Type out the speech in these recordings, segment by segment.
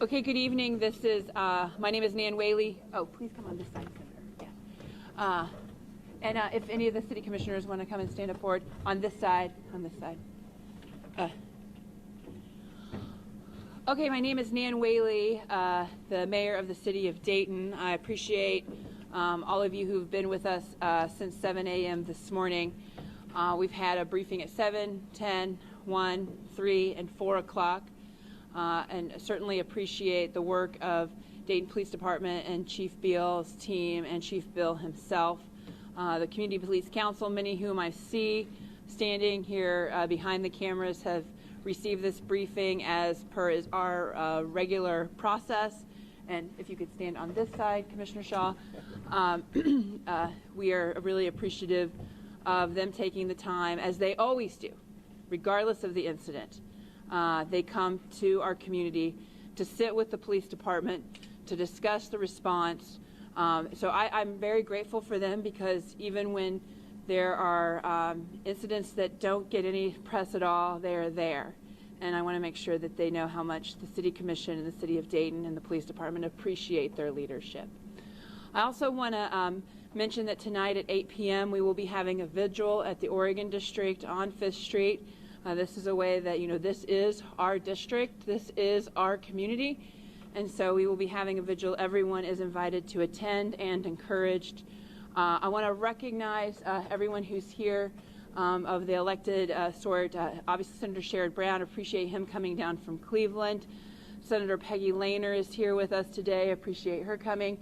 Okay, good evening. This is, my name is Nan Whaley. Oh, please come on this side, Senator. Yeah. And if any of the city commissioners want to come and stand up forward on this side, Okay, my name is Nan Whaley, the mayor of the city of Dayton. I appreciate all of you who've been with us since 7 a.m. this morning. We've had a briefing at 7, 10, 1, 3, and 4 o'clock. And certainly appreciate the work of Dayton Police Department and Chief Beal's team and Chief Bill himself. The Community Police Council, many whom I see standing here behind the cameras, have received this briefing as per is our regular process. And if you could stand on this side, Commissioner Shaw, we are really appreciative of them taking the time, as they always do, regardless of the incident. They come to our community to sit with the police department, to discuss the response. So I'm very grateful for them, because even when there are incidents that don't get any press at all, they are there. And I want to make sure that they know how much the City Commission and the City of Dayton and the Police Department appreciate their leadership. I also want to mention that tonight at 8 p.m. we will be having a vigil at the Oregon District on 5th Street. This is a way that, this is our district, this is our community, and so we will be having a vigil. Everyone is invited to attend and encouraged. I want to recognize everyone who's here of the elected sort. Obviously, Senator Sherrod Brown, appreciate him coming down from Cleveland. Senator Peggy Lehner is here with us today, appreciate her coming.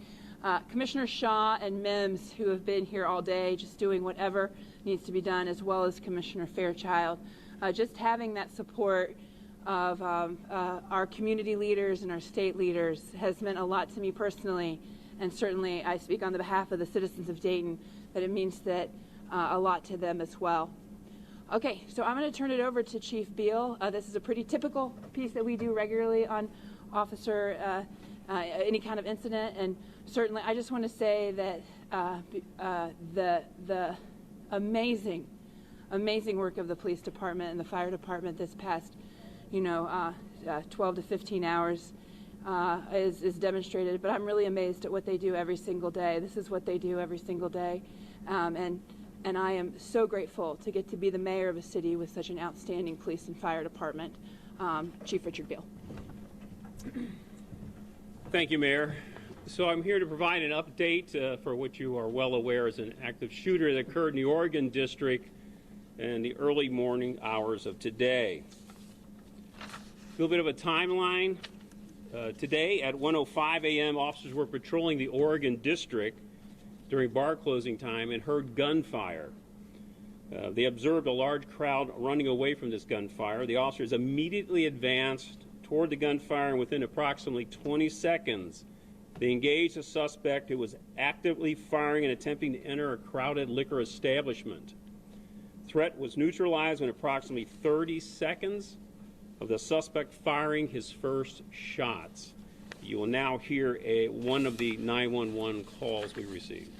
Commissioner Shaw and Mims, who have been here all day just doing whatever needs to be done, as well as Commissioner Fairchild. Just having that support of our community leaders and our state leaders has meant a lot to me personally, and certainly I speak on the behalf of the citizens of Dayton that it means that a lot to them as well. Okay, so I'm going to turn it over to Chief Beal. This is a pretty typical piece that we do regularly on officer any kind of incident, and certainly I just want to say that the amazing work of the police department and the fire department this past 12 to 15 hours is demonstrated, but I'm really amazed at what they do every single day. This is what they do every single day, and I am so grateful to get to be the mayor of a city with such an outstanding police and fire department. Chief Richard Beal. Thank you, Mayor. So I'm here to provide an update for what you are well aware is an active shooter that occurred in the Oregon District in the early morning hours of today. A little bit of a timeline. Today at 1:05 a.m., officers were patrolling the Oregon District during bar closing time and heard gunfire. They observed a large crowd running away from this gunfire. The officers immediately advanced toward the gunfire, and within approximately 20 seconds, they engaged a suspect who was actively firing and attempting to enter a crowded liquor establishment. Threat was neutralized in approximately 30 seconds of the suspect firing his first shots. You will now hear one of the 911 calls we received.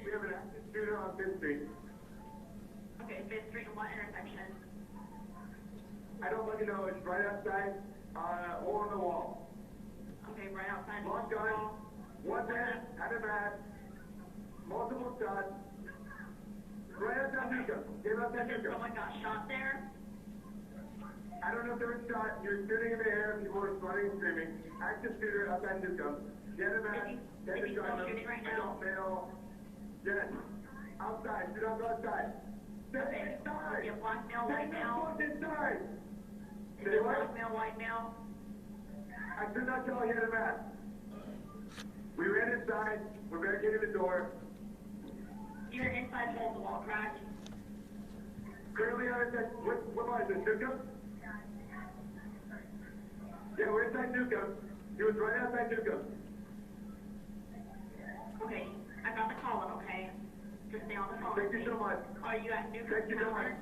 We have an active shooter on 5th Street. Okay, 5th Street and what intersection? I don't let you know, it's right outside, hole in the wall. Okay, right outside the Long gun, wall. one man, had a mask, multiple shots. Right outside Newcomb. Give up that Newcomb. Someone got shot there? I don't know if there was shot. You're shooting in the air. People were running and screaming. Active shooter outside Newcomb. Get a mask. Get a gun. Adult male. Yes. Outside. Do not go outside. Stay inside. Get black male, white male. Stay inside. Is it black male, white male? I could not tell he had a mask. We ran inside. We're barricading the door. You're inside wall, the wall cracked. Currently on inside. What was it? Newcomb? Yeah, we're inside Newcomb. He was right outside Newcomb. Okay, I got the call, okay? Just stay on the phone. Thank you so much. Are you at Newcomb Thank you so much. Tavern?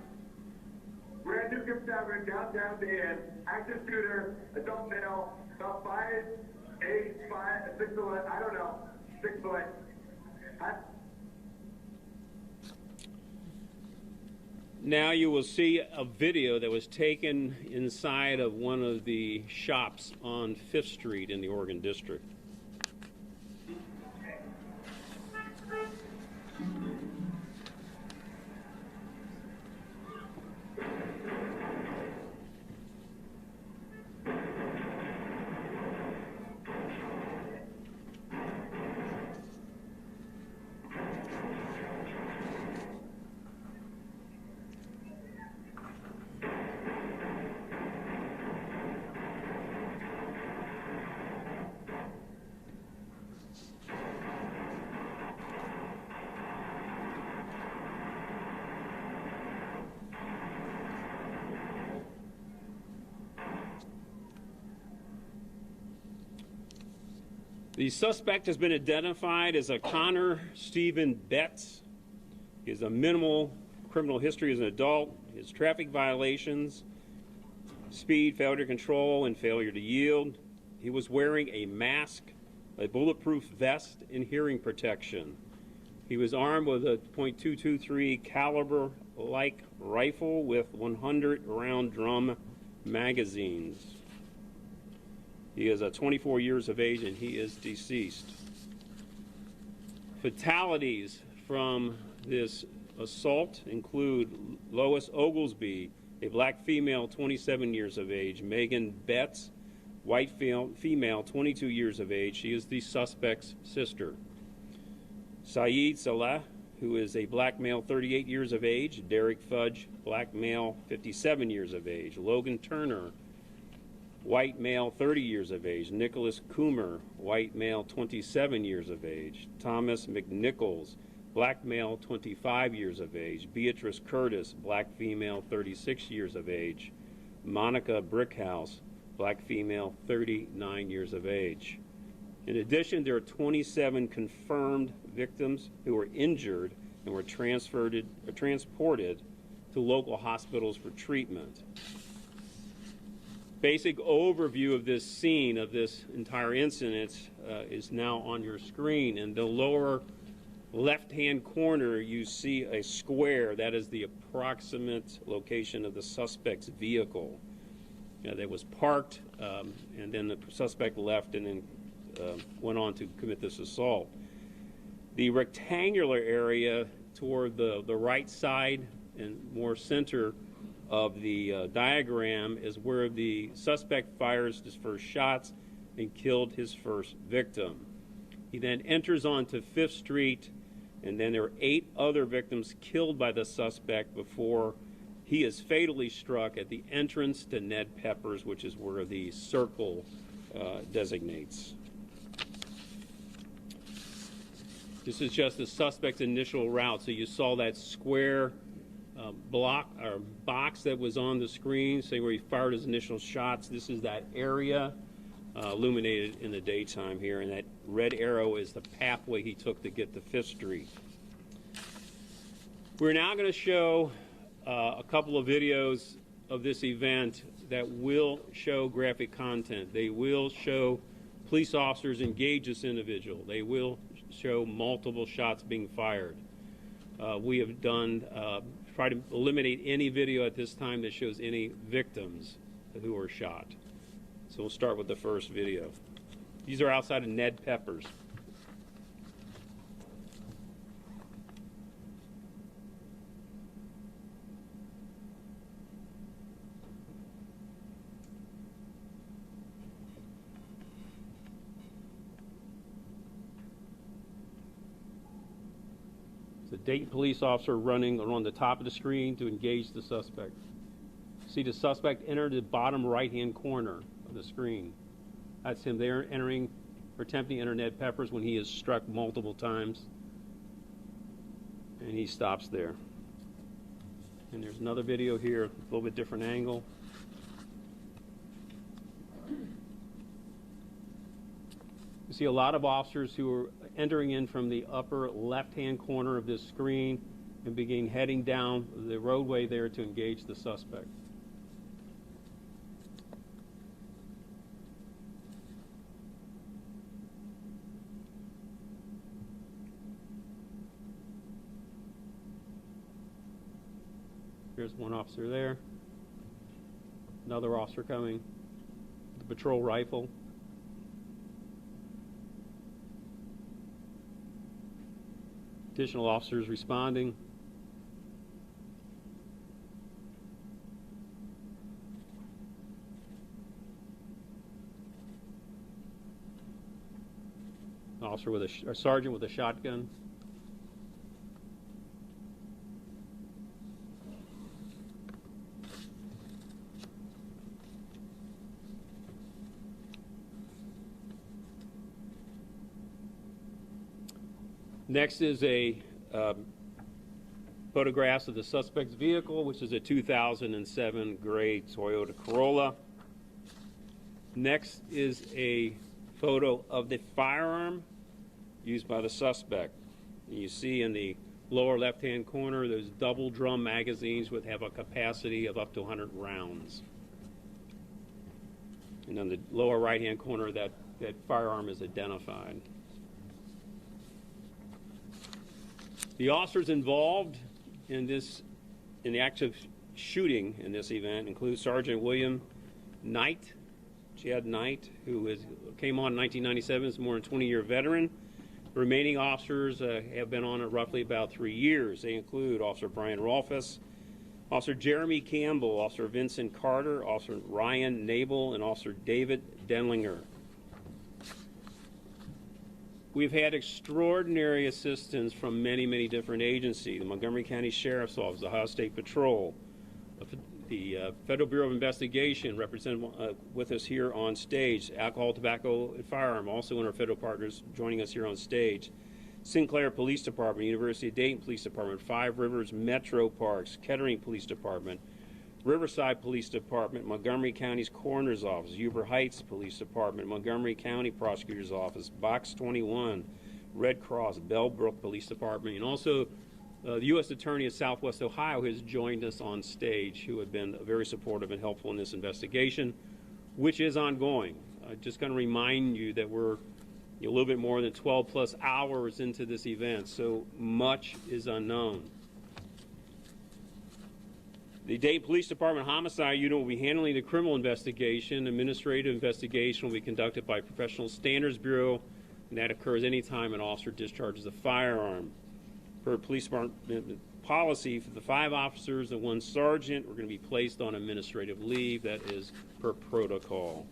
We're at Newcomb Tavern, downtown Dayton. Active shooter, adult male, about 5'8", 6'11", I don't know, 6 foot. Now you will see a video that was taken inside of one of the shops on 5th Street in the Oregon District. The suspect has been identified as a Connor Stephen Betts. He has a minimal criminal history as an adult. His traffic violations, speed, failure to control, and failure to yield. He was wearing a mask, a bulletproof vest, and hearing protection. He was armed with a .223 caliber-like rifle with 100-round drum magazines. He is 24 years of age and he is deceased. Fatalities from this assault include Lois Oglesby, a black female, 27 years of age; Megan Betts, white female, 22 years of age. She is the suspect's sister. Saeed Saleh, who is a black male, 38 years of age; Derek Fudge, black male, 57 years of age; Logan Turner, white male, 30 years of age; Nicholas Coomer, white male, 27 years of age; Thomas McNichols, black male, 25 years of age; Beatrice Curtis, black female, 36 years of age; Monica Brickhouse, black female, 39 years of age. In addition, there are 27 confirmed victims who were injured and were transported to local hospitals for treatment. Basic overview of this scene, of this entire incident, is now on your screen. In the lower left-hand corner, you see a square. That is the approximate location of the suspect's vehicle that was parked, and then the suspect left and then went on to commit this assault. The rectangular area toward the right side and more center of the diagram is where the suspect fires his first shots and killed his first victim. He then enters onto 5th Street, and then there are 8 other victims killed by the suspect before he is fatally struck at the entrance to Ned Pepper's, which is where the circle designates. This is just the suspect's initial route. So you saw that square block or box that was on the screen saying where he fired his initial shots. This is that area illuminated in the daytime here, and that red arrow is the pathway he took to get to 5th Street. We're now going to show a couple of videos of this event that will show graphic content. They will show police officers engage this individual. They will show multiple shots being fired. We have tried to eliminate any video at this time that shows any victims who were shot. So we'll start with the first video. These are outside of Ned Pepper's. The Dayton police officer running on the top of the screen to engage the suspect. See the suspect enter the bottom right-hand corner of the screen. That's him there entering or attempting to enter Ned Pepper's when he is struck multiple times. And he stops there. And there's another video here, a little bit different angle. You see a lot of officers who are entering in from the upper left-hand corner of this screen and begin heading down the roadway there to engage the suspect. There's one officer there. Another officer coming. The patrol rifle. Additional officers responding. Officer with a sergeant with a shotgun. Next is a photographs of the suspect's vehicle, which is a 2007 gray Toyota Corolla. Next is a photo of the firearm used by the suspect. And you see in the lower left-hand corner those double drum magazines which have a capacity of up to 100 rounds. And on the lower right-hand corner, that firearm is identified. The officers involved in the active shooting in this event include Sergeant William Knight, Chad Knight, who came on in 1997, is a more than 20-year veteran. The remaining officers have been on it roughly about 3 years. They include Officer Brian Rolfus, Officer Jeremy Campbell, Officer Vincent Carter, Officer Ryan Nabel, and Officer David Denlinger. We've had extraordinary assistance from many, many different agencies: the Montgomery County Sheriff's Office, the Ohio State Patrol, the Federal Bureau of Investigation, represented with us here on stage, Alcohol, Tobacco, and Firearm, also one of our federal partners joining us here on stage, Sinclair Police Department, University of Dayton Police Department, Five Rivers Metro Parks, Kettering Police Department, Riverside Police Department, Montgomery County's Coroner's Office, Huber Heights Police Department, Montgomery County Prosecutor's Office, Box 21, Red Cross, Bellbrook Police Department, and also the U.S. Attorney of Southwest Ohio has joined us on stage, who have been very supportive and helpful in this investigation, which is ongoing. Just going to remind you that we're a little bit more than 12 plus hours into this event, so much is unknown. The Dayton Police Department Homicide Unit will be handling the criminal investigation. Administrative investigation will be conducted by Professional Standards Bureau, and that occurs anytime an officer discharges a firearm. Per police department policy, for the 5 officers and 1 sergeant, we're going to be placed on administrative leave. That is per protocol.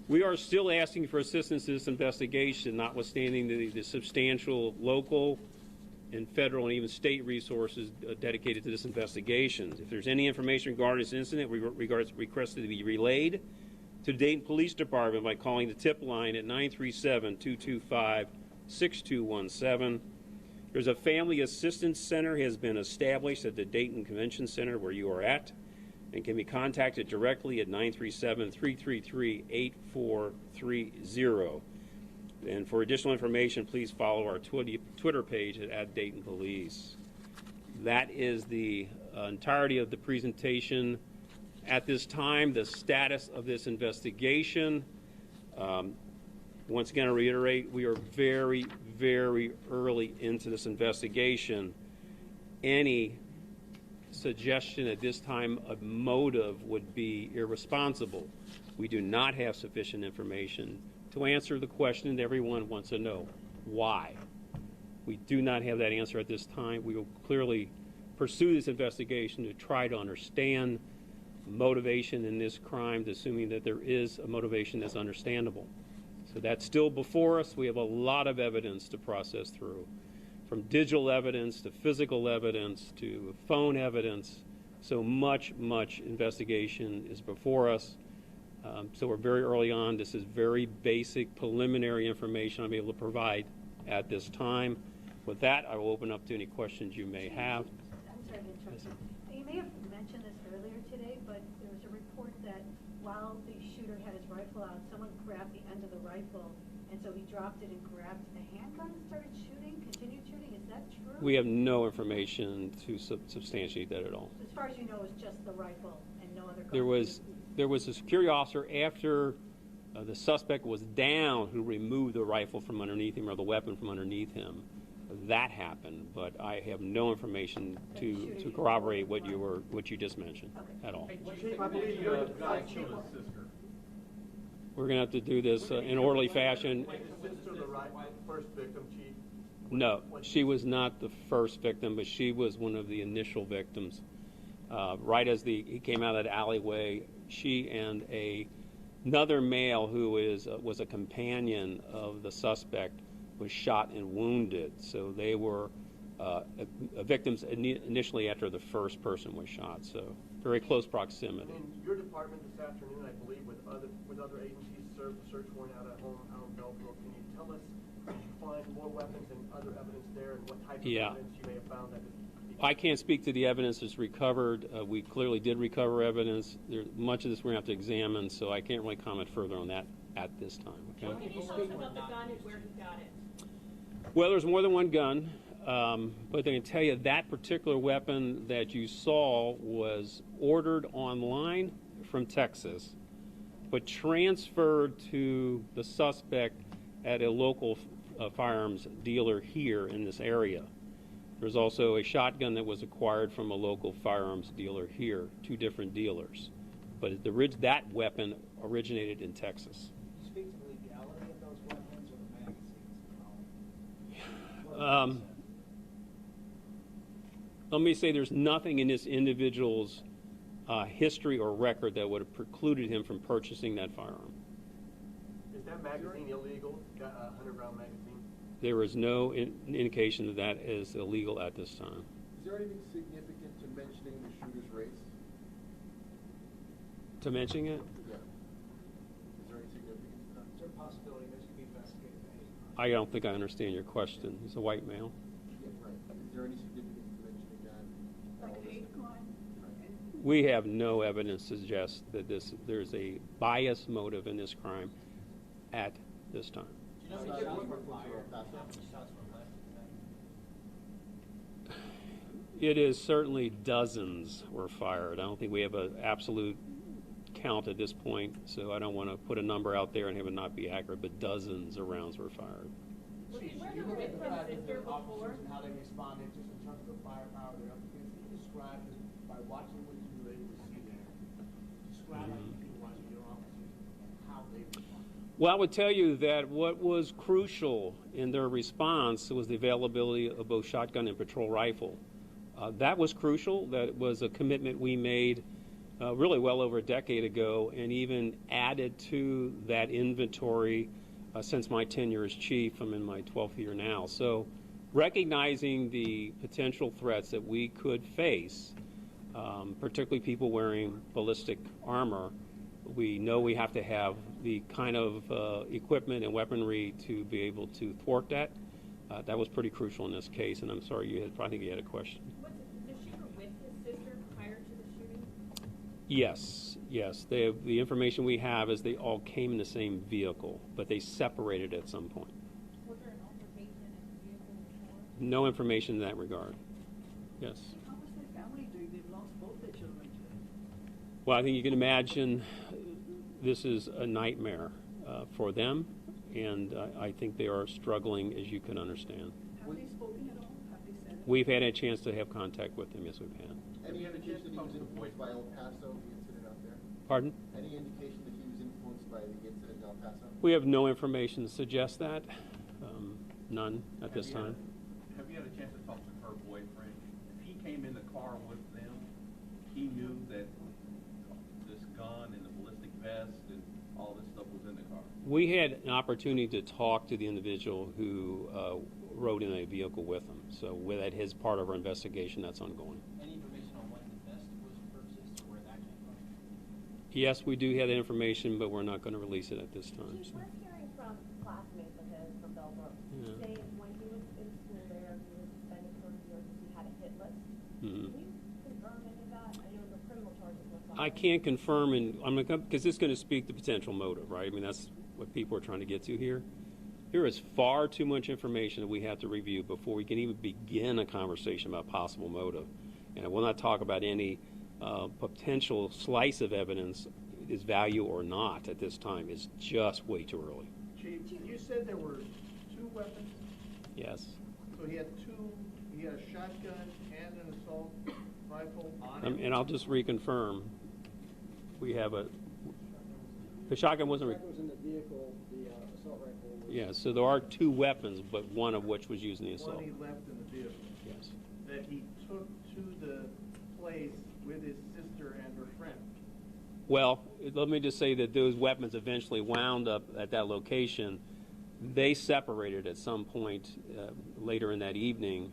We are still asking for assistance in this investigation, notwithstanding the substantial local and federal and even state resources dedicated to this investigation. If there's any information regarding this incident, we request it to be relayed to the Dayton Police Department by calling the tip line at 937-225-6217. There's a family assistance center has been established at the Dayton Convention Center where you are at, and can be contacted directly at 937-333-8430. And for additional information, please follow our Twitter page at Dayton Police. That is the entirety of the presentation. At this time, the status of this investigation. Once again, I reiterate, we are very, very early into this investigation. Any suggestion at this time of motive would be irresponsible. We do not have sufficient information to answer the question that everyone wants to know: why? We do not have that answer at this time. We will clearly pursue this investigation to try to understand motivation in this crime, assuming that there is a motivation that's understandable. So that's still before us. We have a lot of evidence to process through, from digital evidence to physical evidence to phone evidence. So much investigation is before us. So we're very early on. This is very basic preliminary information I'm able to provide at this time. With that, I will open up to any questions you may have. I'm sorry to interrupt you. You may have mentioned this earlier today, but there was a report that while the shooter had his rifle out, someone grabbed the end of the rifle, and so he dropped it and grabbed a handgun and started shooting, continued shooting. Is that true? We have no information to substantiate that at all. As far as you know, it's just the rifle and no other gun. There was a security officer after the suspect was down who removed the rifle from underneath him, or the weapon from underneath him. that happened, but I have no information to corroborate what you just mentioned at all. Chief, I believe you're the guy killed his sister. We're going to have to do this in orderly fashion. Was the sister the first victim, Chief? No, she was not the first victim, but she was one of the initial victims. Right as he came out of that alleyway, she and another male who was a companion of the suspect was shot and wounded. So they were victims initially after the first person was shot. So very close proximity. And your department this afternoon, I believe, with other agencies, served a search warrant out at home out in Belleville. Can you tell us, did you find more weapons and other evidence there, and what type of evidence you may have found that? I can't speak to the evidence that's recovered. We clearly did recover evidence. Much of this we're going to have to examine, so I can't really comment further on that at this time. Okay? Can you tell us about the gun and where he got it? Well, there's more than one gun, but I can tell you that particular weapon that you saw was ordered online from Texas, but transferred to the suspect at a local firearms dealer here in this area. There's also a shotgun that was acquired from a local firearms dealer here, two different dealers. But that weapon originated in Texas. Can you speak to the legality of those weapons or the magazines? Let me say there's nothing in this individual's history or record that would have precluded him from purchasing that firearm. Is that magazine illegal? Got a 100-round magazine? There is no indication that that is illegal at this time. Is there anything significant to mentioning the shooter's race? To mention it? Yeah. Is there any significance to that? Is there a possibility this could be investigated as a hate crime? I don't think I understand your question. He's a white male. Yeah, right. Is there any significance to mentioning that? Like an hate crime? We have no evidence to suggest that there's a bias motive in this crime at this time. Do you know if shots were fired? How many shots were left? It is certainly dozens were fired. I don't think we have an absolute count at this point, so I don't want to put a number out there and have it not be accurate, but dozens of rounds were fired. Chief, you look at the fact that the officers and how they responded just in terms of the firepower they're up against. Can you describe, by watching what you were able to see there, describe how you feel watching your officers and how they responded? Well, I would tell you that what was crucial in their response was the availability of both shotgun and patrol rifle. That was crucial. That was a commitment we made really well over a decade ago, and even added to that inventory since my tenure as chief. I'm in my 12th year now. So recognizing the potential threats that we could face, particularly people wearing ballistic armor, we know we have to have the kind of equipment and weaponry to be able to thwart that. That was pretty crucial in this case, and I'm sorry, I think you had a question. Was the shooter with his sister prior to the shooting? Yes. The information we have is they all came in the same vehicle, but they separated at some point. Was there an altercation in the vehicle before? No information in that regard. Yes. How was their family doing? They've lost both their children today. Well, I think you can imagine this is a nightmare for them, and I think they are struggling, as you can understand. Have they spoken at all? Have they said it? We've had a chance to have contact with them. Yes, we've had. Any indication that he was influenced by El Paso, the incident out there? Pardon? Any indication that he was influenced by the incident in El Paso? We have no information to suggest that. None at this time. Have you had a chance to talk to her boyfriend? If he came in the car with them, he knew that this gun and the ballistic vest and all this stuff was in the car? We had an opportunity to talk to the individual who rode in a vehicle with him. So that is part of our investigation. That's ongoing. Any information on when the vest was purchased or where that came from? Yes, we do have that information, but we're not going to release it at this time. Chief, we're hearing from classmates of his from Belleville saying when he was in school there, he was suspended for years, he had a hit list. Mhm. Can you confirm any of that? I know the criminal charges were filed. I can't confirm, and I'm because this is going to speak to potential motive, right? I mean, that's what people are trying to get to here. There is far too much information that we have to review before we can even begin a conversation about possible motive. And I will not talk about any potential slice of evidence, its value or not at this time. It's just way too early. Chief, you said there were two weapons. Yes. So So he had a shotgun and an assault rifle on him? And I'll just reconfirm. We have the shotgun wasn't. The shotgun was in the vehicle, the assault rifle was. Yeah, so there are 2 weapons, but one of which was used in the assault. One he left in the vehicle? Yes. That he took to the place with his sister and her friend? Well, let me just say that those weapons eventually wound up at that location. They separated at some point later in that evening.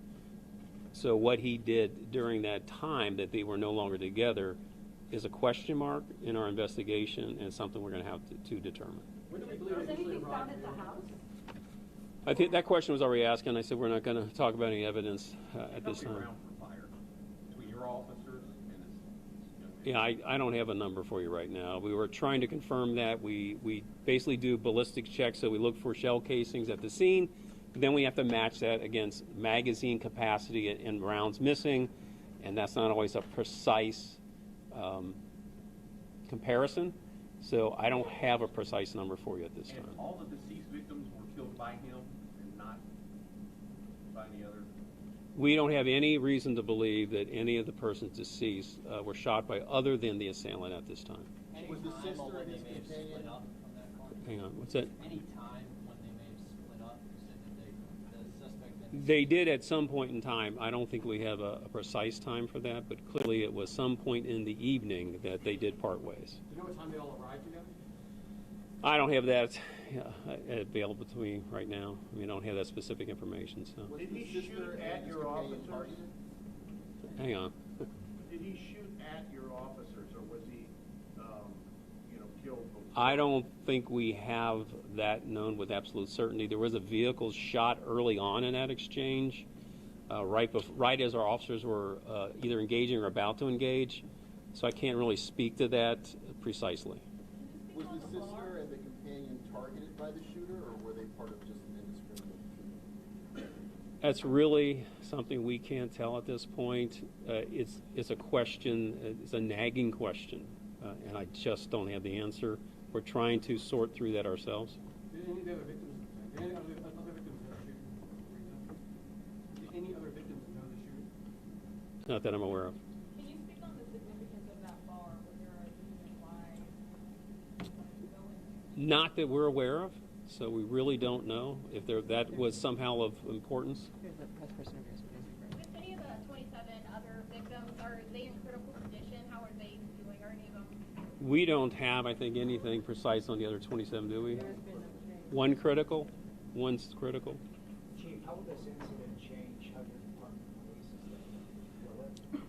So what he did during that time that they were no longer together is a question mark in our investigation and something we're going to have to determine. When do we believe Was it usually anything found arrived? at the house? I think that question was already asked, and I said we're not going to talk about any evidence at this time. Ground for fire between your officers and this. Yeah, I don't have a number for you right now. We were trying to confirm that. We basically do ballistics checks, so we look for shell casings at the scene. Then we have to match that against magazine capacity and rounds missing, and that's not always a precise comparison. So I don't have a precise number for you at this And time. all the deceased victims were killed by him and not by any other? We don't have any reason to believe that any of the persons deceased were shot by other than the assailant at this time. Was the sister and his companion? Hang on, what's that? Any time when they may have split up, you said that the suspect then... They did at some point in time. I don't think we have a precise time for that, but clearly it was some point in the evening that they did part ways. Do you know what time they all arrived together? I don't have that available to me right now. I don't have that specific information, so. Did he shoot at your officers? Hang on. Did he shoot at your officers, or was he, killed before? I don't think we have that known with absolute certainty. There was a vehicle shot early on in that exchange, right as our officers were either engaging or about to engage. So I can't really speak to that precisely. Was the sister and the companion targeted by the shooter, or were they part of just an indiscriminate shooting? That's really something we can't tell at this point. It's a question, it's a nagging question, and I just don't have the answer. We're trying to sort through that ourselves. Did any of the other victims know the shooting? Did any other victims know the shooting? Not that I'm aware of. Can you speak on the significance of that bar? Was there a reason why you go in? Not that we're aware of, so we really don't know if that was somehow of importance. Here's the press person over here. With any of the 27 other victims, are they in critical condition? How are they doing? Are any of them? We don't have, I think, anything precise on the other 27, do we? One critical? One's critical? Chief, how will this incident change how your department polices it?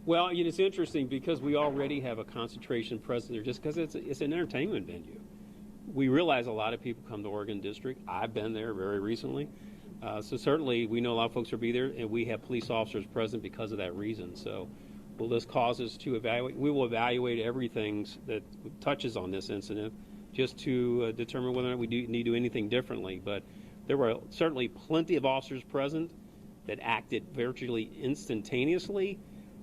Well, it's interesting because we already have a concentration present there just because it's an entertainment venue. We realize a lot of people come to Oregon District. I've been there very recently. So certainly we know a lot of folks will be there, and we have police officers present because of that reason. So will this cause us to evaluate? We will evaluate everything that touches on this incident just to determine whether or not we need to do anything differently. But there were certainly plenty of officers present that acted virtually instantaneously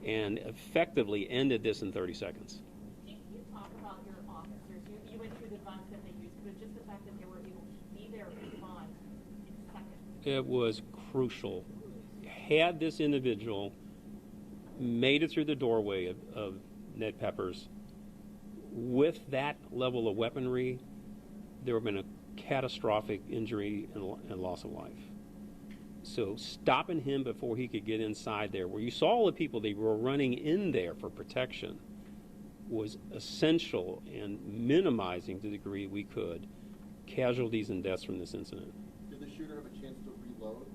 and effectively ended this in 30 seconds. Can you talk about your officers? You went through the guns that they used, but just the fact that they were able to be there and respond in seconds. It was crucial. Had this individual made it through the doorway of Ned Peppers, with that level of weaponry, there would have been a catastrophic injury and loss of life. So stopping him before he could get inside there, where you saw all the people they were running in there for protection, was essential in minimizing to the degree we could casualties and deaths from this incident. Did the shooter have a chance to reload?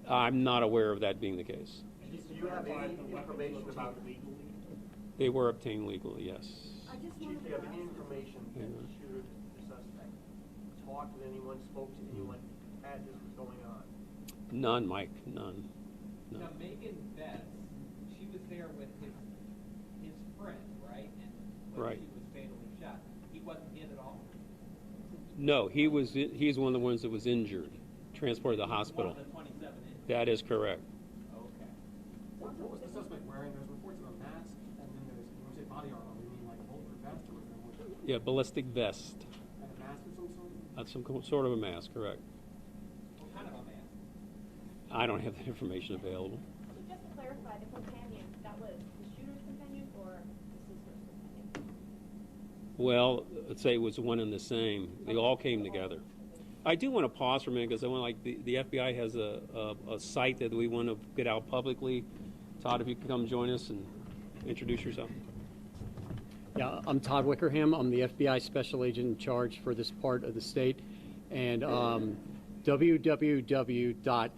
I'm not aware of that being the case. Do you have any information about legally? They were obtained legally, yes. I just Chief, wanted do you to have any ask, information that the shooter, the suspect, talked with anyone, spoke to anyone as this was going on? None, Mike, none. No. Now, Megan Betts, she was there with his friend, right? And when Right. she was fatally shot, he wasn't hit at all? No, he's one of the ones that was injured, transported to the hospital. One of the 27 injured. That is correct. Okay. what was the suspect wearing? There's reports of a mask, and then there's, when you say body armor, you mean like a bulletproof vest, or was there more? Yeah, ballistic vest. And a mask of some sort? Some sort of a mask, correct. What kind of a mask? I don't have that information available. So just to clarify, the companion, that was the shooter's companion or the sister's companion? Well, let's say it was one and the same. They all came together. I do want to pause for a minute because I want, like, the FBI has a site that we want to get out publicly. Todd, if you could come join us and introduce yourself. Yeah, I'm Todd Wickerham. I'm the FBI special agent in charge for this part of the state. And www.fbi.gov,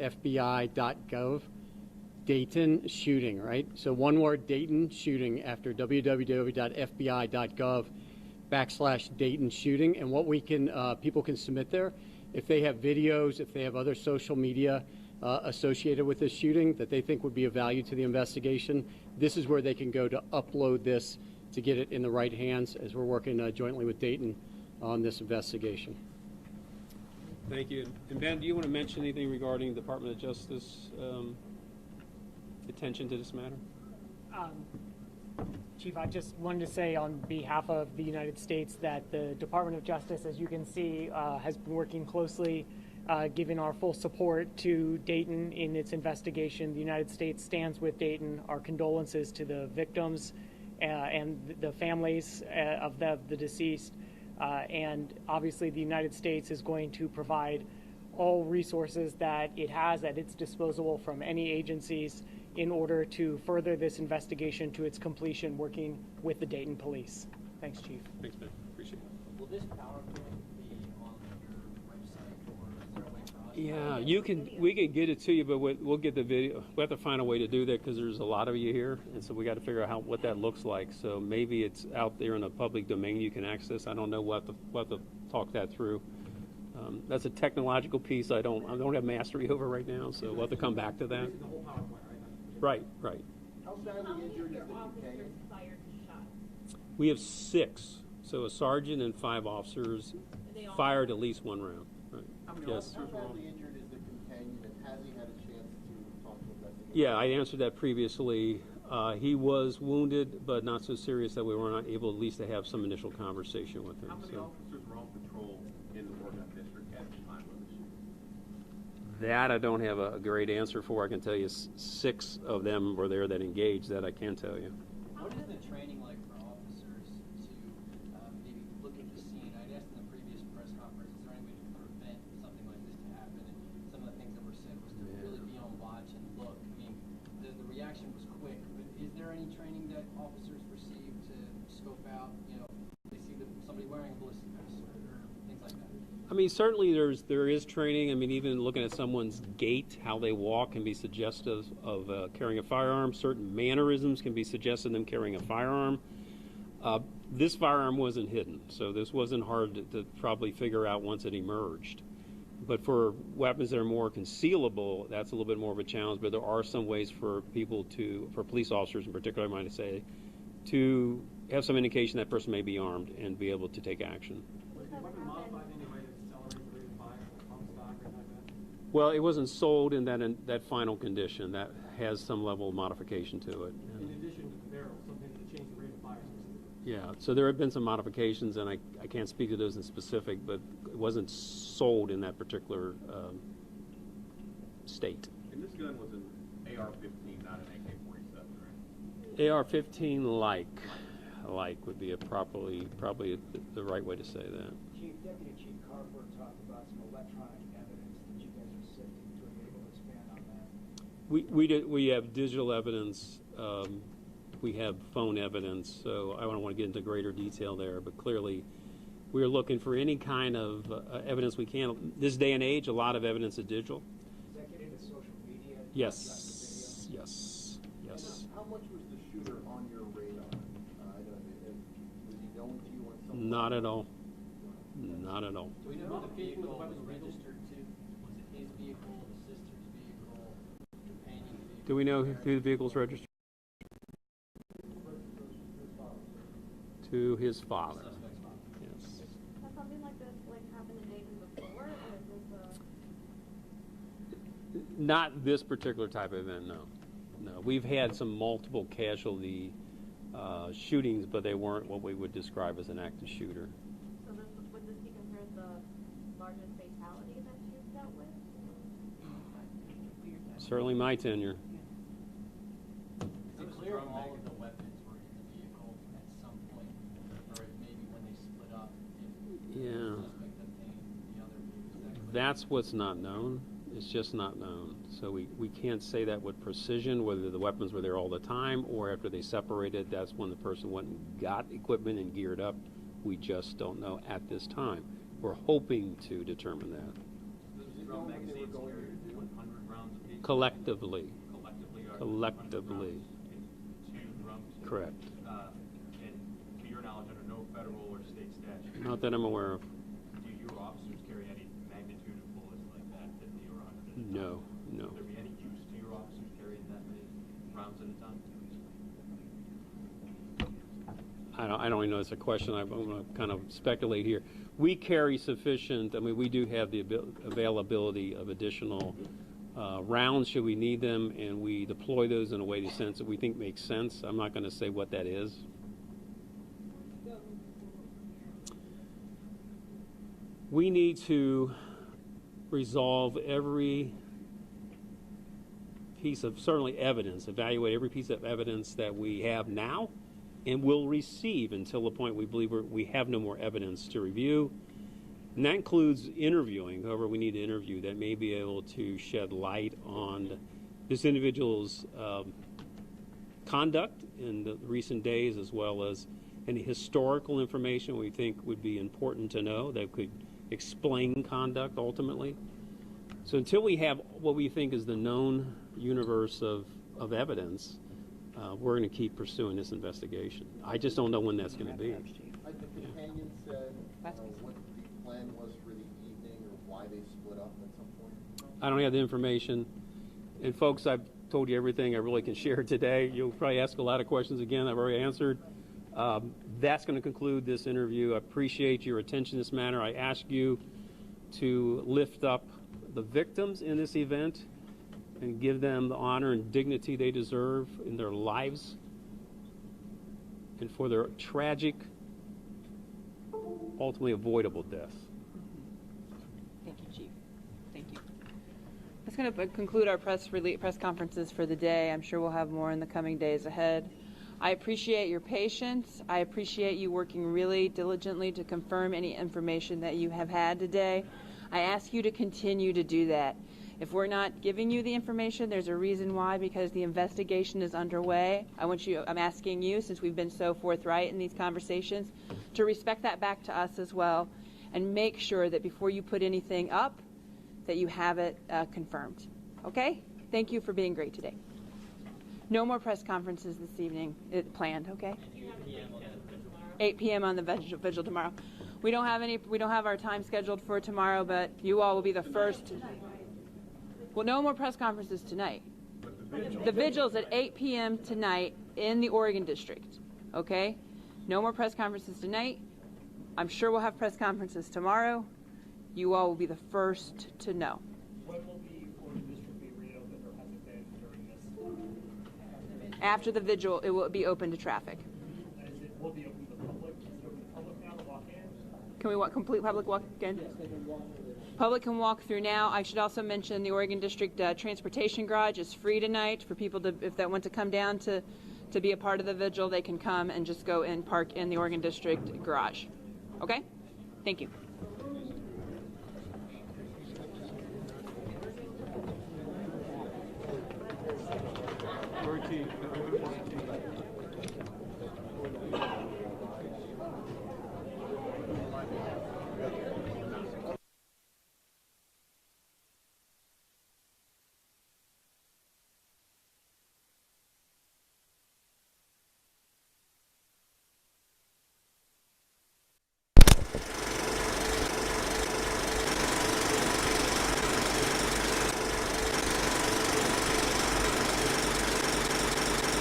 Dayton shooting, right? So one word, Dayton shooting, after www.fbi.gov/Dayton shooting. And what we can, people can submit there, if they have videos, if they have other social media associated with this shooting that they think would be of value to the investigation, this is where they can go to upload this to get it in the right hands as we're working jointly with Dayton on this investigation. Thank you. And Ben, do you want to mention anything regarding Department of Justice attention to this matter? Chief, I just wanted to say on behalf of the United States that the Department of Justice, as you can see, has been working closely, giving our full support to Dayton in its investigation. The United States stands with Dayton. Our condolences to the victims and the families of the deceased. And obviously the United States is going to provide all resources that it has at its disposal from any agencies in order to further this investigation to its completion, working with the Dayton Police. Thanks, Chief. Thanks, Ben. Appreciate it. Will this PowerPoint be on your website, or is there a way for us? Yeah, we can get it to you, but we'll get the video. We have to find a way to do that because there's a lot of you here, and so we got to figure out what that looks like. So maybe it's out there in a public domain you can access. I don't know. We'll have to talk that through. That's a technological piece I don't have mastery over right now, so we'll have to come back to that. Right. How badly injured is the companion? Fired shots. We have 6, so a sergeant and 5 officers fired at least 1 round. Right. How badly injured is the companion, and has he had a chance to talk to investigators? Yeah, I answered that previously. He was wounded, but not so serious that we were not able at least to have some initial conversation with him. How many officers were on patrol in the Oregon district at the time of the shooting? That I don't have a great answer for. I can tell you 6 of them were there that engaged. That I can tell you. What is the training like for officers to maybe look at the scene? I'd asked in the previous press conference, is there any way to prevent something like this to happen? And some of the things that were said was to really be on watch and look. I mean, the reaction was quick, but is there any training that officers receive to scope out, they see somebody wearing a ballistic vest or things like that? I mean, certainly there is training. I mean, even looking at someone's gait, how they walk can be suggestive of carrying a firearm. Certain mannerisms can be suggestive of them carrying a firearm. This firearm wasn't hidden, so this wasn't hard to probably figure out once it emerged. But for weapons that are more concealable, that's a little bit more of a challenge. But there are some ways for for police officers in particular, I might say, to have some indication that person may be armed and be able to take action. Well, it wasn't sold in that final condition. That has some level of modification to it. In addition to the barrel, something to change the rate of fire specifically. Yeah, so there have been some modifications, and I can't speak to those in specific, but it wasn't sold in that particular state. And this gun was an AR-15, not an AK-47, right? AR-15 like would be probably the right way to say that. Chief, Deputy Chief Carver talked about some electronic evidence that you guys are sifting through. Are you able to expand on that? We have digital evidence. We have phone evidence, so I don't want to get into greater detail there, but clearly we're looking for any kind of evidence we can. This day and age, a lot of evidence is digital. Does that get into social media? Yes. How much was the shooter on your radar? Was he known to you on some Not at all. Not at all. Do we know who the vehicle was registered to? Was it his vehicle, the sister's vehicle, companion vehicle? Do we know who the vehicle's registered? To his father. Yes. Has something like this happened in Dayton before, or is this Not this particular type of event, no. No, we've had some multiple casualty shootings, but they weren't what we would describe as an active shooter. So would this be considered the largest fatality that you've dealt with? certainly my tenure. Is it clear if all of the weapons were in the vehicle at some point, or maybe when they split up, if Yeah. the suspect obtained the other vehicles? That's what's not known. It's just not known. So we can't say that with precision, whether the weapons were there all the time or after they separated, that's when the person went and got equipment and geared up. We just don't know at this time. We're hoping to determine that. Those drum magazines carry 100 rounds apiece? Collectively. Collectively. Two drums? Correct. And to your knowledge, under no federal or state statute? Not that I'm aware of. Do your officers carry any magnitude of bullets like that, 50 or 100? No, no. Would there be any use to your officers carrying that many rounds at a time? I don't even know it's a question. I'm going to kind of speculate here. We carry sufficient, I mean, we do have the availability of additional rounds should we need them, and we deploy those in a way that we think makes sense. I'm not going to say what that is. We need to resolve every piece of, certainly evidence, evaluate every piece of evidence that we have now and will receive until the point we believe we have no more evidence to review. And that includes interviewing, whoever we need to interview, that may be able to shed light on this individual's conduct in the recent days, as well as any historical information we think would be important to know that could explain conduct ultimately. So until we have what we think is the known universe of evidence, we're going to keep pursuing this investigation. I just don't know when that's going to be. The companion said what the plan was for the evening or why they split up at some point? I don't have the information. And folks, I've told you everything I really can share today. You'll probably ask a lot of questions again I've already answered. That's going to conclude this interview. I appreciate your attention to this matter. I ask you to lift up the victims in this event and give them the honor and dignity they deserve in their lives and for their tragic, ultimately avoidable death. Thank you, Chief. Thank you. That's going to conclude our press conferences for the day. I'm sure we'll have more in the coming days ahead. I appreciate your patience. I appreciate you working really diligently to confirm any information that you have had today. I ask you to continue to do that. If we're not giving you the information, there's a reason why, because the investigation is underway. I'm asking you, since we've been so forthright in these conversations, to respect that back to us as well, and make sure that before you put anything up, that you have it confirmed. Okay? Thank you for being great today. No more press conferences this evening planned, okay? 8 p.m. on the vigil tomorrow. We don't have our time scheduled for tomorrow, but you all will be the first. Well, no more press conferences tonight. The vigil's at 8 p.m. tonight in the Oregon District, okay? No more press conferences tonight. I'm sure we'll have press conferences tomorrow. You all will be the first to know. When will the Oregon District be reopened, or has it been during this? After the vigil, it will be open to traffic. Will it be open to the public? Is it open to the public now to walk in? Can we complete public walk in? Public can walk through now. I should also mention the Oregon District Transportation Garage is free tonight for people to, if they want to come down to be a part of the vigil, they can come and just go and park in the Oregon District Garage. Okay? Thank you. Very key.